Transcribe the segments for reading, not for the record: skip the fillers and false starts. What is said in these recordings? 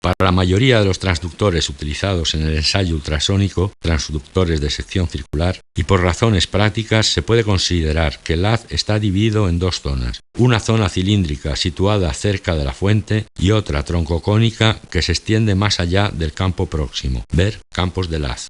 Para la mayoría de los transductores utilizados en el ensayo ultrasónico, transductores de sección circular, y por razones prácticas se puede considerar que el haz está dividido en dos zonas, una zona cilíndrica situada cerca de la fuente y otra troncocónica que se extiende más allá del campo próximo, ver campos del haz.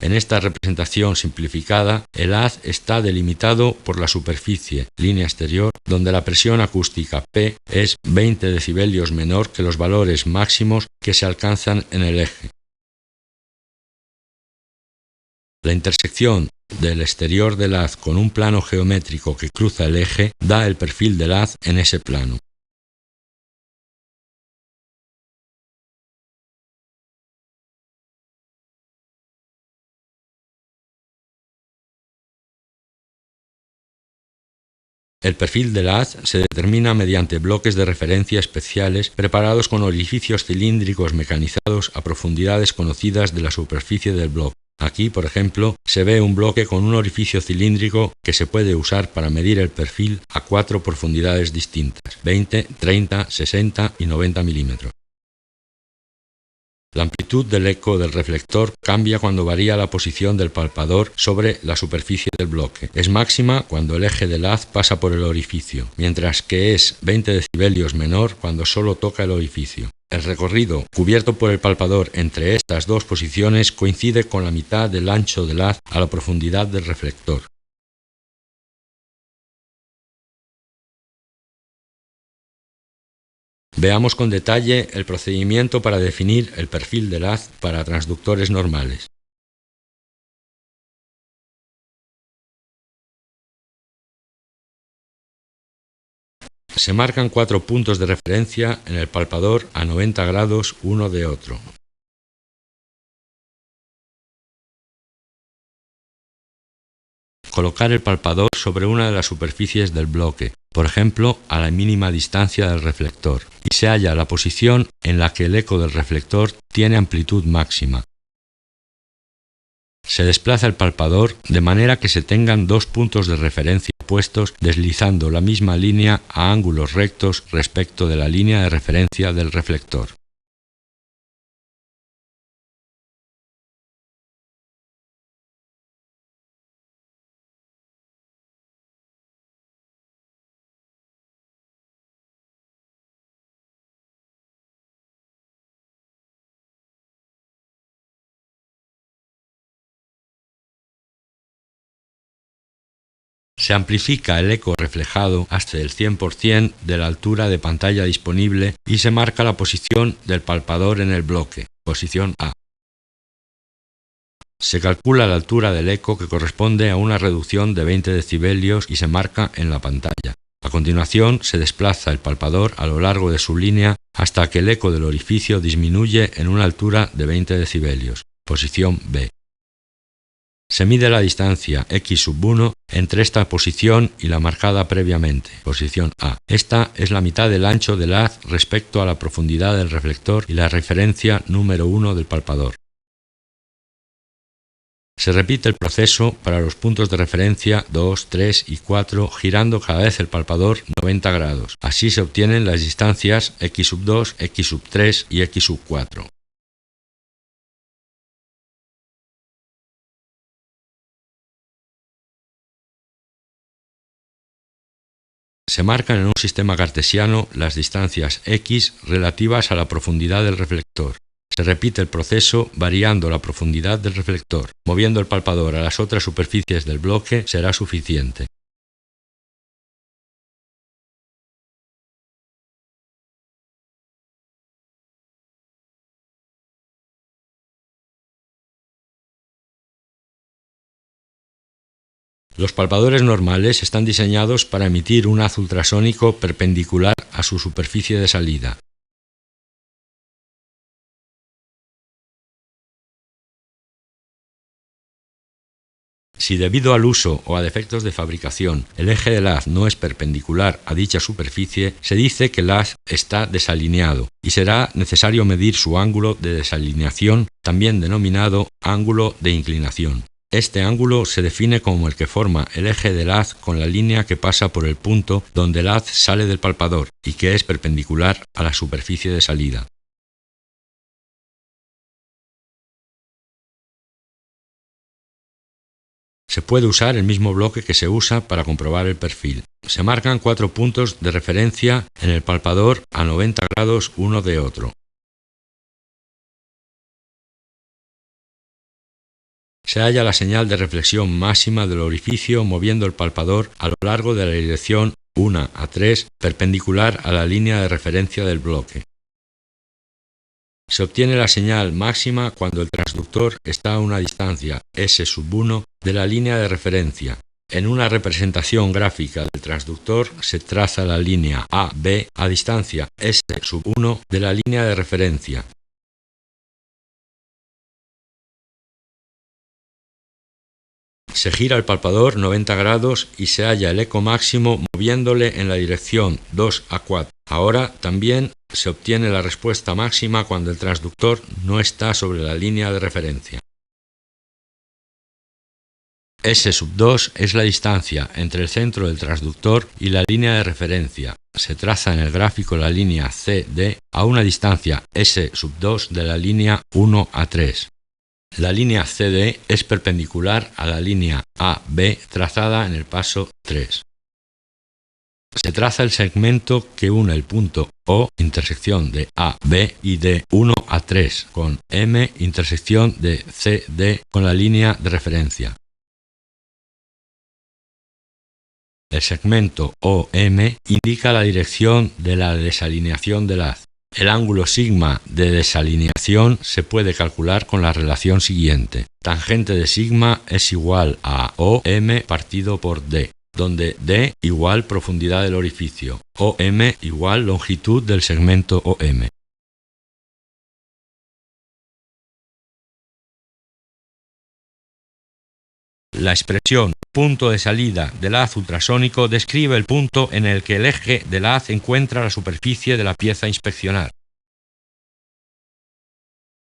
En esta representación simplificada, el haz está delimitado por la superficie, línea exterior, donde la presión acústica P es 20 decibelios menor que los valores máximos que se alcanzan en el eje. La intersección del exterior del haz con un plano geométrico que cruza el eje da el perfil del haz en ese plano. El perfil del haz se determina mediante bloques de referencia especiales preparados con orificios cilíndricos mecanizados a profundidades conocidas de la superficie del bloque. Aquí, por ejemplo, se ve un bloque con un orificio cilíndrico que se puede usar para medir el perfil a 4 profundidades distintas, 20, 30, 60 y 90 milímetros. La amplitud del eco del reflector cambia cuando varía la posición del palpador sobre la superficie del bloque. Es máxima cuando el eje del haz pasa por el orificio, mientras que es 20 decibelios menor cuando solo toca el orificio. El recorrido cubierto por el palpador entre estas dos posiciones coincide con la mitad del ancho del haz a la profundidad del reflector. Veamos con detalle el procedimiento para definir el perfil del haz para transductores normales. Se marcan 4 puntos de referencia en el palpador a 90 grados uno de otro. Colocar el palpador sobre una de las superficies del bloque, por ejemplo, a la mínima distancia del reflector, y se halla la posición en la que el eco del reflector tiene amplitud máxima. Se desplaza el palpador de manera que se tengan 2 puntos de referencia puestos deslizando la misma línea a ángulos rectos respecto de la línea de referencia del reflector. Se amplifica el eco reflejado hasta el 100% de la altura de pantalla disponible y se marca la posición del palpador en el bloque, posición A. Se calcula la altura del eco que corresponde a una reducción de 20 decibelios y se marca en la pantalla. A continuación se desplaza el palpador a lo largo de su línea hasta que el eco del orificio disminuye en una altura de 20 decibelios, posición B. Se mide la distancia x1 entre esta posición y la marcada previamente, posición A. Esta es la mitad del ancho del haz respecto a la profundidad del reflector y la referencia número 1 del palpador. Se repite el proceso para los puntos de referencia 2, 3 y 4, girando cada vez el palpador 90 grados. Así se obtienen las distancias x2, x3 y x4. Se marcan en un sistema cartesiano las distancias x relativas a la profundidad del reflector. Se repite el proceso variando la profundidad del reflector. Moviendo el palpador a las otras superficies del bloque será suficiente. Los palpadores normales están diseñados para emitir un haz ultrasónico perpendicular a su superficie de salida. Si debido al uso o a defectos de fabricación el eje del haz no es perpendicular a dicha superficie, se dice que el haz está desalineado y será necesario medir su ángulo de desalineación, también denominado ángulo de inclinación. Este ángulo se define como el que forma el eje del haz con la línea que pasa por el punto donde el haz sale del palpador y que es perpendicular a la superficie de salida. Se puede usar el mismo bloque que se usa para comprobar el perfil. Se marcan 4 puntos de referencia en el palpador a 90 grados uno de otro. Se halla la señal de reflexión máxima del orificio moviendo el palpador a lo largo de la dirección 1 a 3 perpendicular a la línea de referencia del bloque. Se obtiene la señal máxima cuando el transductor está a una distancia S1 de la línea de referencia. En una representación gráfica del transductor se traza la línea AB a distancia S1 de la línea de referencia. Se gira el palpador 90 grados y se halla el eco máximo moviéndole en la dirección 2 a 4. Ahora también se obtiene la respuesta máxima cuando el transductor no está sobre la línea de referencia. S2 es la distancia entre el centro del transductor y la línea de referencia. Se traza en el gráfico la línea CD a una distancia S2 de la línea 1 a 3. La línea CD es perpendicular a la línea AB trazada en el paso 3. Se traza el segmento que une el punto O, intersección de AB y de 1 a 3, con M, intersección de CD con la línea de referencia. El segmento OM indica la dirección de la desalineación del haz. El ángulo sigma de desalineación se puede calcular con la relación siguiente. Tangente de sigma es igual a OM partido por D, donde D igual profundidad del orificio, OM igual longitud del segmento OM. La expresión punto de salida del haz ultrasónico describe el punto en el que el eje del haz encuentra la superficie de la pieza a inspeccionar.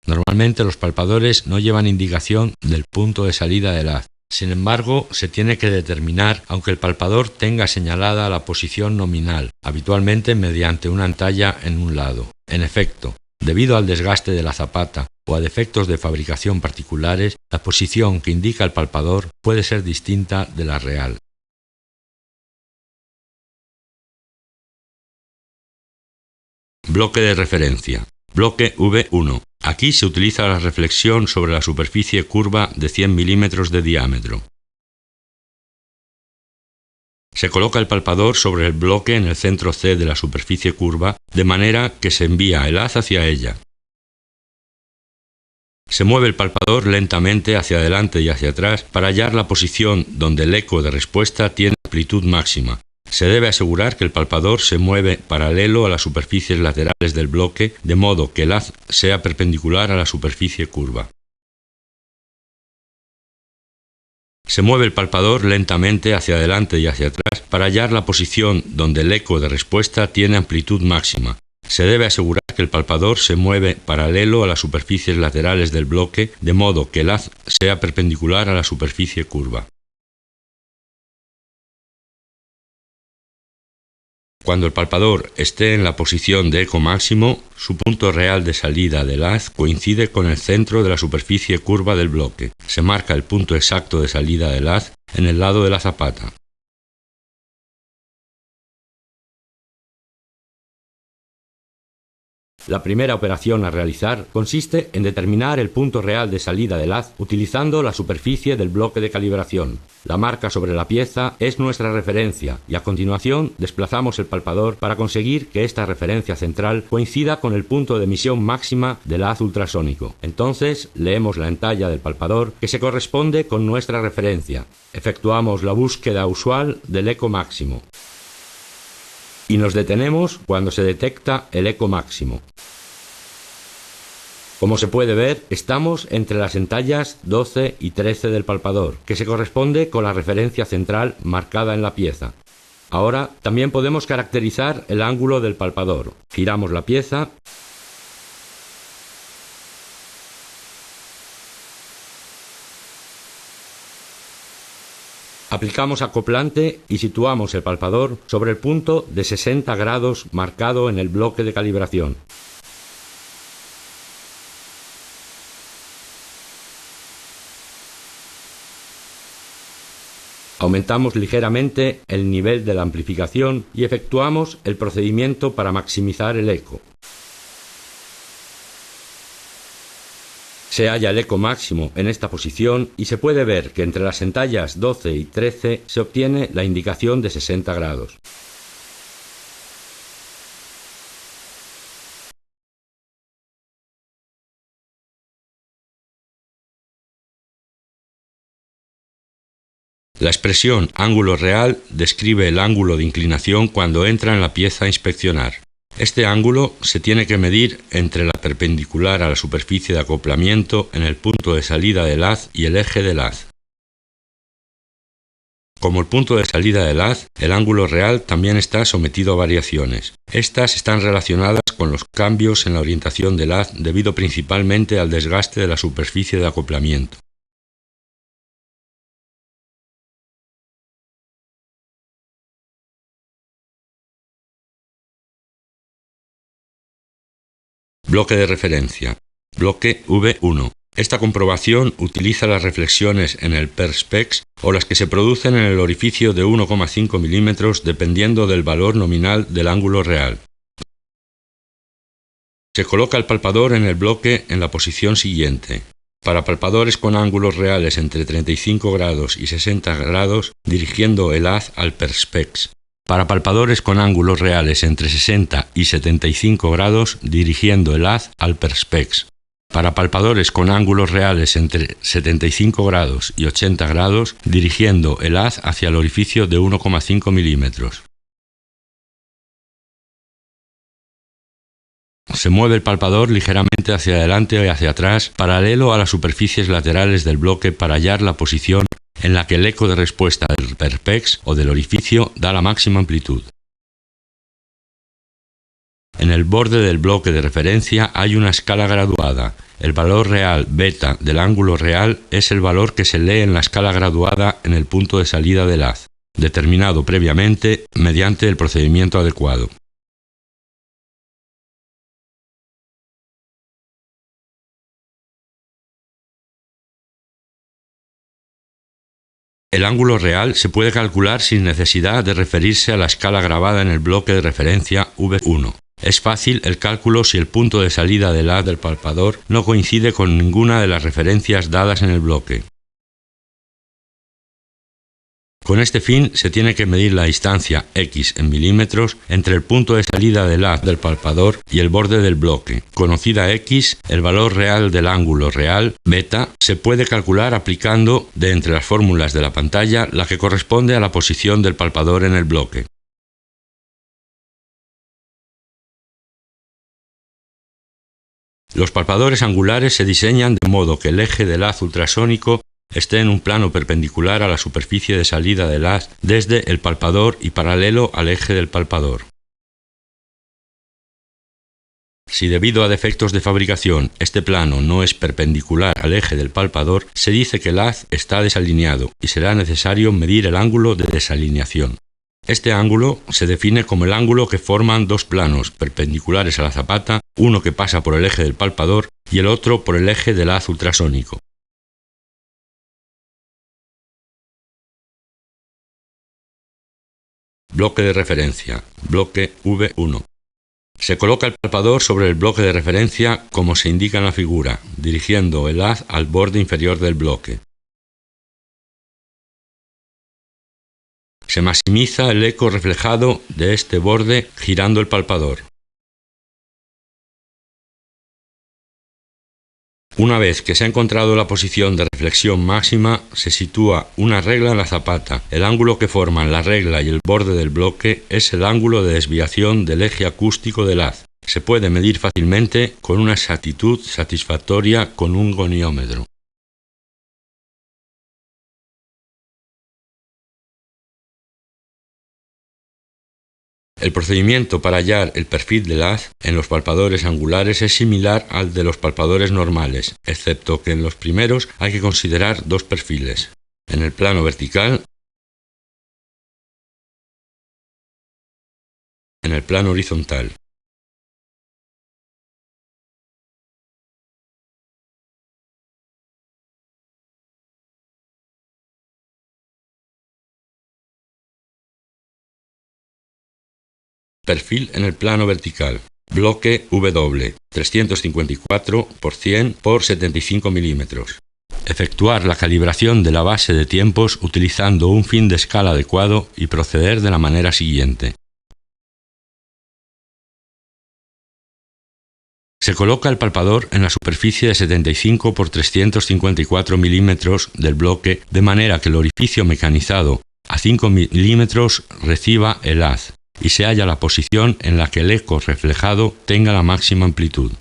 Normalmente los palpadores no llevan indicación del punto de salida del haz. Sin embargo, se tiene que determinar aunque el palpador tenga señalada la posición nominal, habitualmente mediante una entalla en un lado. En efecto, debido al desgaste de la zapata o a defectos de fabricación particulares, la posición que indica el palpador puede ser distinta de la real. Bloque de referencia. Bloque V1. Aquí se utiliza la reflexión sobre la superficie curva de 100 milímetros de diámetro. Se coloca el palpador sobre el bloque en el centro C de la superficie curva, de manera que se envía el haz hacia ella. Se mueve el palpador lentamente hacia adelante y hacia atrás para hallar la posición donde el eco de respuesta tiene amplitud máxima. Se debe asegurar que el palpador se mueve paralelo a las superficies laterales del bloque, de modo que el haz sea perpendicular a la superficie curva. Se mueve el palpador lentamente hacia adelante y hacia atrás para hallar la posición donde el eco de respuesta tiene amplitud máxima. Se debe asegurar que el palpador se mueve paralelo a las superficies laterales del bloque, de modo que el haz sea perpendicular a la superficie curva. Cuando el palpador esté en la posición de eco máximo, su punto real de salida del haz coincide con el centro de la superficie curva del bloque. Se marca el punto exacto de salida del haz en el lado de la zapata. La primera operación a realizar consiste en determinar el punto real de salida del haz utilizando la superficie del bloque de calibración. La marca sobre la pieza es nuestra referencia y a continuación desplazamos el palpador para conseguir que esta referencia central coincida con el punto de emisión máxima del haz ultrasónico. Entonces leemos la entalla del palpador que se corresponde con nuestra referencia. Efectuamos la búsqueda usual del eco máximo. Y nos detenemos cuando se detecta el eco máximo. Como se puede ver, estamos entre las entallas 12 y 13 del palpador, que se corresponde con la referencia central marcada en la pieza. Ahora también podemos caracterizar el ángulo del palpador. Giramos la pieza Aplicamos acoplante y situamos el palpador sobre el punto de 60 grados marcado en el bloque de calibración. Aumentamos ligeramente el nivel de la amplificación y efectuamos el procedimiento para maximizar el eco. Se halla el eco máximo en esta posición y se puede ver que entre las entallas 12 y 13 se obtiene la indicación de 60 grados. La expresión ángulo real describe el ángulo de inclinación cuando entra en la pieza a inspeccionar. Este ángulo se tiene que medir entre la perpendicular a la superficie de acoplamiento en el punto de salida del haz y el eje del haz. Como el punto de salida del haz, el ángulo real también está sometido a variaciones. Estas están relacionadas con los cambios en la orientación del haz debido principalmente al desgaste de la superficie de acoplamiento. Bloque de referencia. Bloque V1. Esta comprobación utiliza las reflexiones en el perspex o las que se producen en el orificio de 1,5 milímetros dependiendo del valor nominal del ángulo real. Se coloca el palpador en el bloque en la posición siguiente. Para palpadores con ángulos reales entre 35 grados y 60 grados, dirigiendo el haz al perspex. Para palpadores con ángulos reales entre 60 y 75 grados, dirigiendo el haz al perspex. Para palpadores con ángulos reales entre 75 grados y 80 grados, dirigiendo el haz hacia el orificio de 1,5 milímetros. Se mueve el palpador ligeramente hacia adelante y hacia atrás, paralelo a las superficies laterales del bloque para hallar la posición en la que el eco de respuesta del perspex o del orificio da la máxima amplitud. En el borde del bloque de referencia hay una escala graduada. El valor real beta del ángulo real es el valor que se lee en la escala graduada en el punto de salida del haz, determinado previamente mediante el procedimiento adecuado. El ángulo real se puede calcular sin necesidad de referirse a la escala grabada en el bloque de referencia V1. Es fácil el cálculo si el punto de salida del haz del palpador no coincide con ninguna de las referencias dadas en el bloque. Con este fin se tiene que medir la distancia x en milímetros entre el punto de salida del haz del palpador y el borde del bloque. Conocida x, el valor real del ángulo real, beta, se puede calcular aplicando de entre las fórmulas de la pantalla la que corresponde a la posición del palpador en el bloque. Los palpadores angulares se diseñan de modo que el eje del haz ultrasónico esté en un plano perpendicular a la superficie de salida del haz desde el palpador y paralelo al eje del palpador. Si debido a defectos de fabricación este plano no es perpendicular al eje del palpador, se dice que el haz está desalineado y será necesario medir el ángulo de desalineación. Este ángulo se define como el ángulo que forman dos planos perpendiculares a la zapata, uno que pasa por el eje del palpador y el otro por el eje del haz ultrasónico. Bloque de referencia. Bloque V1. Se coloca el palpador sobre el bloque de referencia como se indica en la figura, dirigiendo el haz al borde inferior del bloque. Se maximiza el eco reflejado de este borde girando el palpador. Una vez que se ha encontrado la posición de reflexión máxima, se sitúa una regla en la zapata. El ángulo que forman la regla y el borde del bloque es el ángulo de desviación del eje acústico del haz. Se puede medir fácilmente con una exactitud satisfactoria con un goniómetro. El procedimiento para hallar el perfil del haz en los palpadores angulares es similar al de los palpadores normales, excepto que en los primeros hay que considerar dos perfiles. En el plano vertical, en el plano horizontal. Perfil en el plano vertical. Bloque W, 354 por 100 por 75 milímetros. Efectuar la calibración de la base de tiempos utilizando un fin de escala adecuado y proceder de la manera siguiente. Se coloca el palpador en la superficie de 75 por 354 milímetros del bloque de manera que el orificio mecanizado a 5 milímetros reciba el haz y se halla la posición en la que el eco reflejado tenga la máxima amplitud.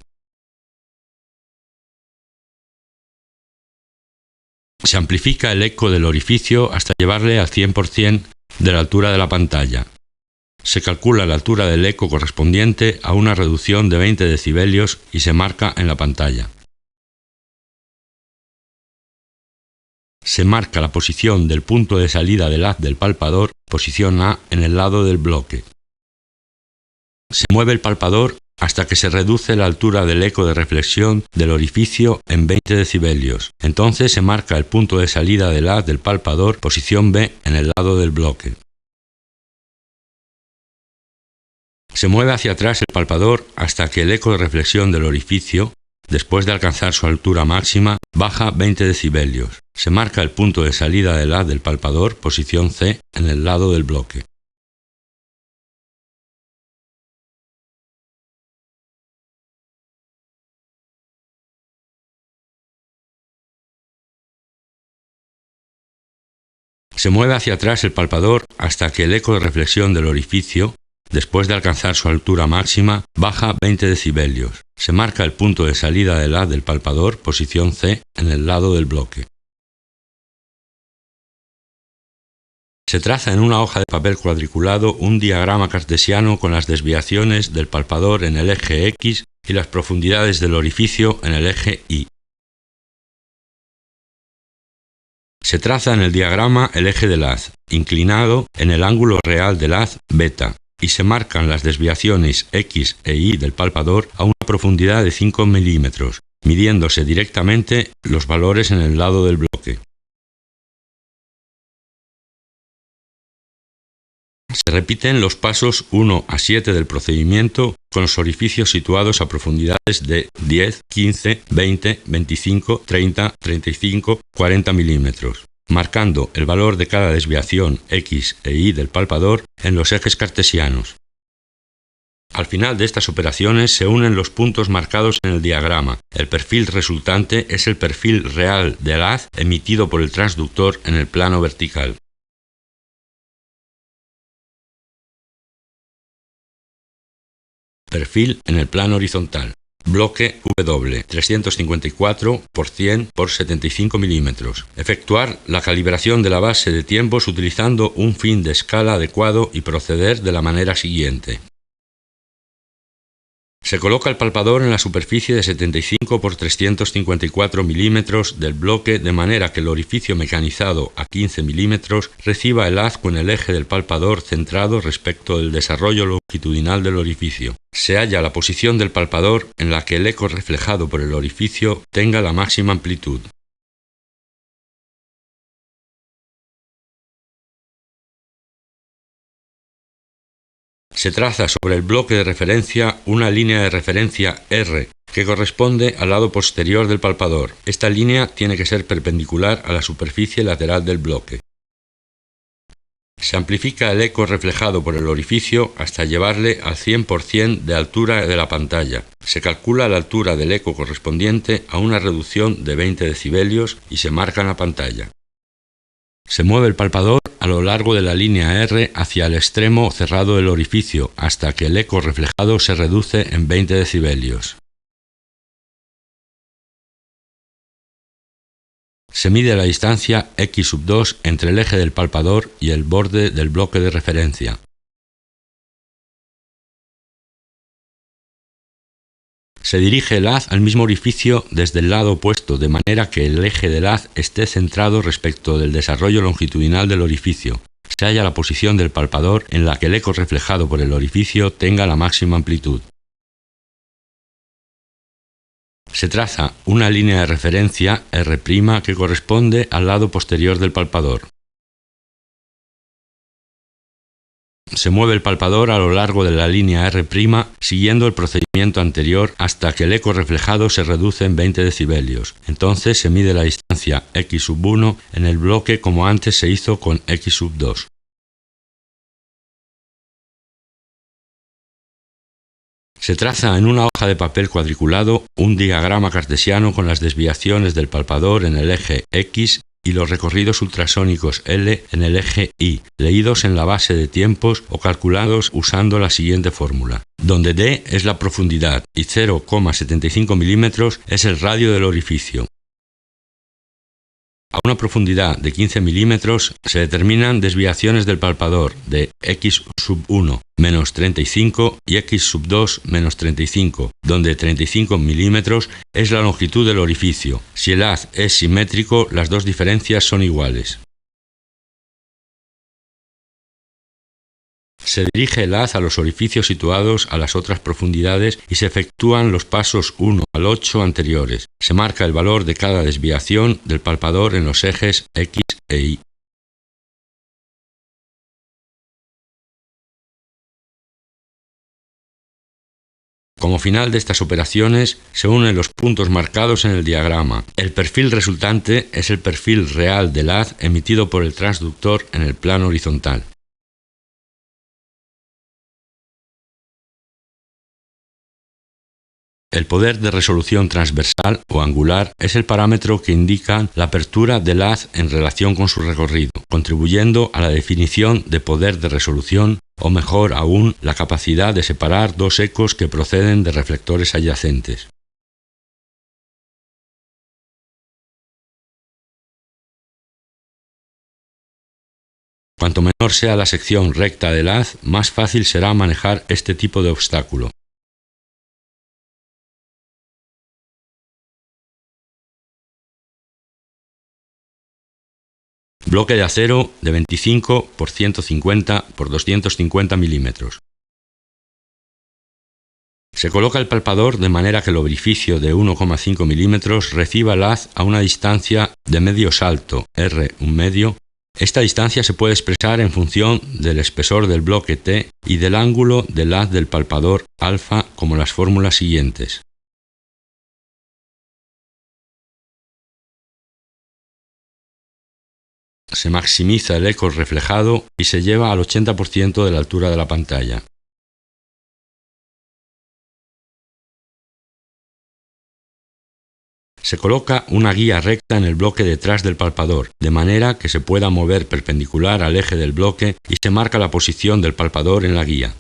Se amplifica el eco del orificio hasta llevarle al 100% de la altura de la pantalla. Se calcula la altura del eco correspondiente a una reducción de 20 decibelios y se marca en la pantalla. Se marca la posición del punto de salida del haz del palpador, posición A, en el lado del bloque. Se mueve el palpador hasta que se reduce la altura del eco de reflexión del orificio en 20 decibelios. Entonces se marca el punto de salida del haz del palpador, posición B, en el lado del bloque. Se mueve hacia atrás el palpador hasta que el eco de reflexión del orificio, después de alcanzar su altura máxima, baja 20 decibelios. Se marca el punto de salida del haz del palpador, posición C, en el lado del bloque. Se mueve hacia atrás el palpador hasta que el eco de reflexión del orificio, después de alcanzar su altura máxima, baja 20 decibelios. Se marca el punto de salida del haz del palpador, posición C, en el lado del bloque. Se traza en una hoja de papel cuadriculado un diagrama cartesiano con las desviaciones del palpador en el eje X y las profundidades del orificio en el eje Y. Se traza en el diagrama el eje del haz, inclinado en el ángulo real del haz beta, y se marcan las desviaciones X e Y del palpador a una profundidad de 5 milímetros, midiéndose directamente los valores en el lado del bloque. Se repiten los pasos 1 a 7 del procedimiento con los orificios situados a profundidades de 10, 15, 20, 25, 30, 35, 40 milímetros, marcando el valor de cada desviación X e Y del palpador en los ejes cartesianos. Al final de estas operaciones se unen los puntos marcados en el diagrama. El perfil resultante es el perfil real del haz emitido por el transductor en el plano vertical. Perfil en el plano horizontal. Bloque W, 354 por 100 por 75 milímetros. Efectuar la calibración de la base de tiempos utilizando un fin de escala adecuado y proceder de la manera siguiente. Se coloca el palpador en la superficie de 75 por 354 milímetros del bloque de manera que el orificio mecanizado a 15 milímetros reciba el haz con el eje del palpador centrado respecto del desarrollo longitudinal del orificio. Se halla la posición del palpador en la que el eco reflejado por el orificio tenga la máxima amplitud. Se traza sobre el bloque de referencia una línea de referencia R que corresponde al lado posterior del palpador. Esta línea tiene que ser perpendicular a la superficie lateral del bloque. Se amplifica el eco reflejado por el orificio hasta llevarle al 100% de altura de la pantalla. Se calcula la altura del eco correspondiente a una reducción de 20 decibelios y se marca en la pantalla. Se mueve el palpador a lo largo de la línea R hacia el extremo cerrado del orificio hasta que el eco reflejado se reduce en 20 decibelios. Se mide la distancia x2 entre el eje del palpador y el borde del bloque de referencia. Se dirige el haz al mismo orificio desde el lado opuesto, de manera que el eje del haz esté centrado respecto del desarrollo longitudinal del orificio. se halla la posición del palpador en la que el eco reflejado por el orificio tenga la máxima amplitud. Se traza una línea de referencia R' que corresponde al lado posterior del palpador. Se mueve el palpador a lo largo de la línea R' siguiendo el procedimiento anterior hasta que el eco reflejado se reduce en 20 decibelios. Entonces se mide la distancia x1 en el bloque como antes se hizo con x2. Se traza en una hoja de papel cuadriculado un diagrama cartesiano con las desviaciones del palpador en el eje X y los recorridos ultrasónicos L en el eje Y, leídos en la base de tiempos o calculados usando la siguiente fórmula, donde D es la profundidad y 0,75 milímetros es el radio del orificio. A una profundidad de 15 milímetros se determinan desviaciones del palpador de x1 menos 35 y x2 menos 35, donde 35 milímetros es la longitud del orificio. Si el haz es simétrico, las dos diferencias son iguales. Se dirige el haz a los orificios situados a las otras profundidades y se efectúan los pasos 1 al 8 anteriores. Se marca el valor de cada desviación del palpador en los ejes X e Y. Como final de estas operaciones, se unen los puntos marcados en el diagrama. El perfil resultante es el perfil real del haz emitido por el transductor en el plano horizontal. El poder de resolución transversal o angular es el parámetro que indica la apertura del haz en relación con su recorrido, contribuyendo a la definición de poder de resolución, o mejor aún, la capacidad de separar dos ecos que proceden de reflectores adyacentes. Cuanto menor sea la sección recta del haz, más fácil será manejar este tipo de obstáculo. Bloque de acero de 25 por 150 por 250 milímetros. Se coloca el palpador de manera que el orificio de 1,5 milímetros reciba el haz a una distancia de medio salto, R1 Esta distancia se puede expresar en función del espesor del bloque T y del ángulo del haz del palpador alfa como las fórmulas siguientes. Se maximiza el eco reflejado y se lleva al 80% de la altura de la pantalla. Se coloca una guía recta en el bloque detrás del palpador, de manera que se pueda mover perpendicular al eje del bloque y se marca la posición del palpador en la guía.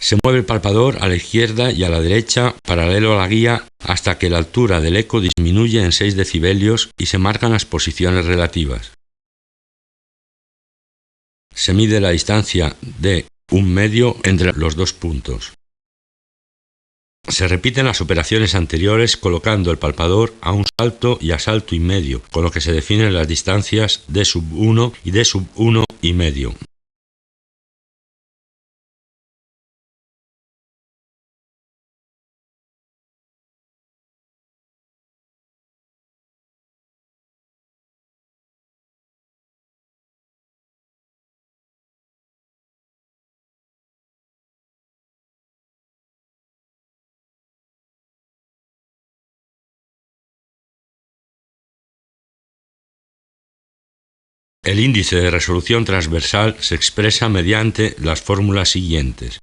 Se mueve el palpador a la izquierda y a la derecha paralelo a la guía hasta que la altura del eco disminuye en 6 decibelios y se marcan las posiciones relativas. Se mide la distancia de 1/2 entre los dos puntos. Se repiten las operaciones anteriores colocando el palpador a un salto y a salto y medio, con lo que se definen las distancias D1 y D1,5. El índice de resolución transversal se expresa mediante las fórmulas siguientes.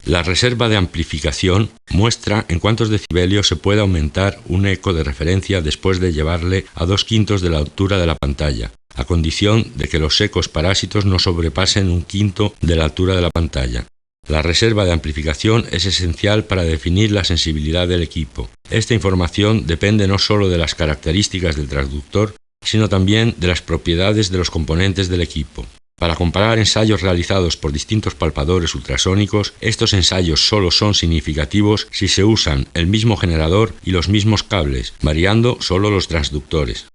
La reserva de amplificación muestra en cuántos decibelios se puede aumentar un eco de referencia después de llevarle a 2/5 de la altura de la pantalla, a condición de que los ecos parásitos no sobrepasen 1/5 de la altura de la pantalla. La reserva de amplificación es esencial para definir la sensibilidad del equipo. Esta información depende no solo de las características del transductor, sino también de las propiedades de los componentes del equipo. Para comparar ensayos realizados por distintos palpadores ultrasónicos, estos ensayos solo son significativos si se usan el mismo generador y los mismos cables, variando solo los transductores.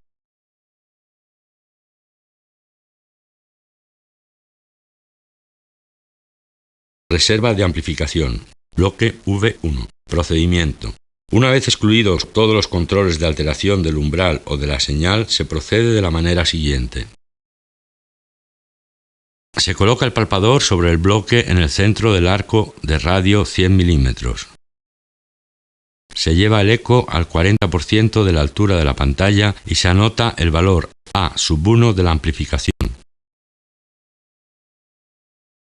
Reserva de amplificación. Bloque V1. Procedimiento. Una vez excluidos todos los controles de alteración del umbral o de la señal, se procede de la manera siguiente. Se coloca el palpador sobre el bloque en el centro del arco de radio 100 milímetros. Se lleva el eco al 40% de la altura de la pantalla y se anota el valor A⁻1 de la amplificación.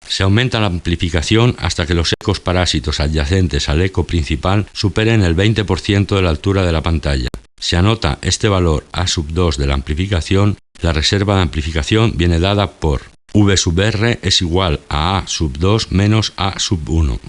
Se aumenta la amplificación hasta que los ecos parásitos adyacentes al eco principal superen el 20% de la altura de la pantalla. Se anota este valor A⁻2 de la amplificación. La reserva de amplificación viene dada por V⁻R es igual a A⁻2 menos A⁻1.